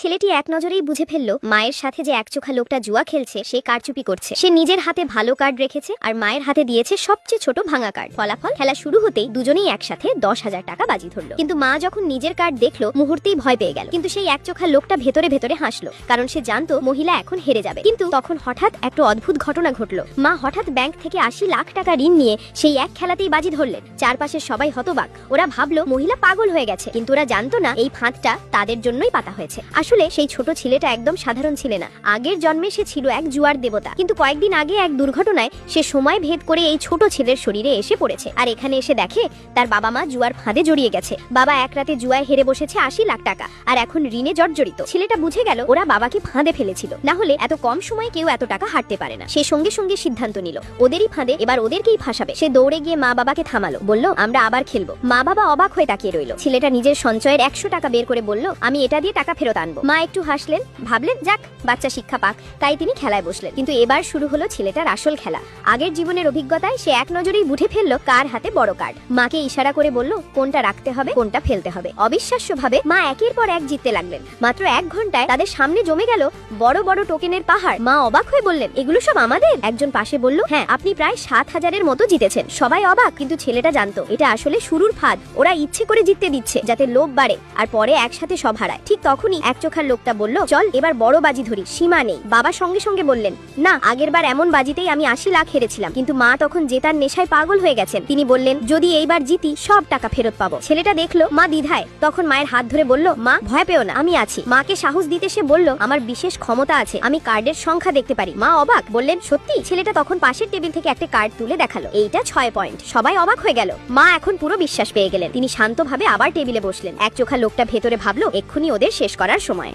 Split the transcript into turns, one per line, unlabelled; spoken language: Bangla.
ছেলেটি এক নজরেই বুঝে ফেলল মায়ের সাথে যে একচোখা লোকটা জুয়া খেলছে সে কারচুপি করছে। সে নিজের হাতে ভালো কার্ড রেখেছে আর মায়ের হাতে দিয়েছে সবচেয়ে ছোট ভাঙা কার্ড। ফলাফল, খেলা শুরু হতেই দুজনেই একসাথে 10,000 টাকা বাজি ধরলো। কিন্তু মা যখন নিজের কার্ড দেখলো মুহূর্তেই ভয় পেয়ে গেল। কিন্তু সেই একচোখা লোকটা ভেতরে ভেতরে হাসলো, কারণ সে জানতো মহিলা এখন হেরে যাবে। কিন্তু তখন হঠাৎ একটা অদ্ভুত ঘটনা ঘটলো। মা হঠাৎ ব্যাংক থেকে 80 লাখ টাকা ঋণ নিয়ে সেই এক খেলাতেই বাজি ধরলেন। চারপাশের সবাই হতবাক। ওরা ভাবলো মহিলা পাগল হয়ে গেছে, কিন্তু ওরা জানতো না এই ফাঁদটা তাদের জন্যই পাতা হয়েছে। আসলে সেই ছোট ছেলেটা একদম সাধারণ ছিল না। আগের জন্মে সে ছিল এক জুয়ার দেবতা। কিন্তু কয়েকদিন আগে এক দুর্ঘটনায় সে সময় ভেদ করে এই ছোট ছেলের শরীরে এসে পড়েছে। আর এখানে এসে দেখে তার বাবা মা জুয়ার ফাঁদে জড়িয়ে গেছে। বাবা এক রাতে জুয়ায় হেরে বসেছে 80 লাখ টাকা আর এখন ঋণে জর্জরিত। ছেলেটা বুঝে গেল ওরা বাবাকে ফাঁদে ফেলেছিল, না হলে এত কম সময়ে কেউ এত টাকা হারতে পারে না। সে সঙ্গে সঙ্গে সিদ্ধান্ত নিল ওদেরই ফাঁদে এবার ওদেরকেই ফাঁসাবে। সে দৌড়ে গিয়ে মা বাবাকে থামালো, বলল আমরা আবার খেলবো। মা বাবা অবাক হয়ে তাকিয়ে রইল। ছেলেটা নিজের সঞ্চয়ের 100 টাকা বের করে বলল আমি এটা দিয়ে টাকা ফেরত আনবো। মা একটু হাসলেন, ভাবলেন যাক বাচ্চা শিক্ষা পাক, তাই তিনি খেলায় বসলেন। কিন্তু এবার শুরু হলো ছেলেটার আসল খেলা। আগের জীবনের অভিজ্ঞতায় সে এক নজরেই বুঝে ফেললো কার হাতে বড় কার্ড। মাকে ইশারা করে বলল কোনটা রাখতে হবে কোনটা ফেলতে হবে। অবিশ্বাস্যভাবে মা একের পর এক জিততে লাগলেন। মাত্র 1 ঘন্টায় তাদের সামনে জমে গেল বড় বড় টোকেনের পাহাড়। মা অবাক হয়ে বললেন এগুলো সব আমাদের? একজন পাশে বলল হ্যাঁ, আপনি প্রায় 7,000-এর মতো জিতেছেন। সবাই অবাক, কিন্তু ছেলেটা জানতো এটা আসলে শুরুর ফাঁদ। ওরা ইচ্ছে করে জিততে দিচ্ছে যাতে লোভ বাড়ে আর পরে একসাথে সব হারায়। ঠিক তখনই এক চোখার লোকটা বলল চল এবার বড় বাজি ধরি, সীমা নেই। বাবা সঙ্গে সঙ্গে বললেন না, আগেরবার এমন বাজিতেই আমি 80 লাখ হেরেছিলাম। কিন্তু মা তখন জেতার নেশায় পাগল হয়ে গেছেন। তিনি বললেন যদি এইবার জিতি সব টাকা ফেরত পাবো। ছেলেটা দেখলো মা দ্বিধায়, তখন মায়ের হাত ধরে বলল মা ভয় পেও না, আমি আছি। মাকে সাহস দিতে সে বলল আমার বিশেষ ক্ষমতা আছে, আমি কার্ডের সংখ্যা দেখতে পারি। মা অবাক, বললেন সত্যি? ছেলেটা তখন পাশের টেবিল থেকে একটা কার্ড তুলে দেখালো, এইটা 6 পয়েন্ট। সবাই অবাক হয়ে গেল। মা এখন পুরো বিশ্বাস পেয়ে গেলেন। তিনি শান্তভাবে আবার টেবিলে বসলেন। এক চোখা লোকটা ভেতরে ভাবলো এক্ষুনি ওদের শেষ করার সময়।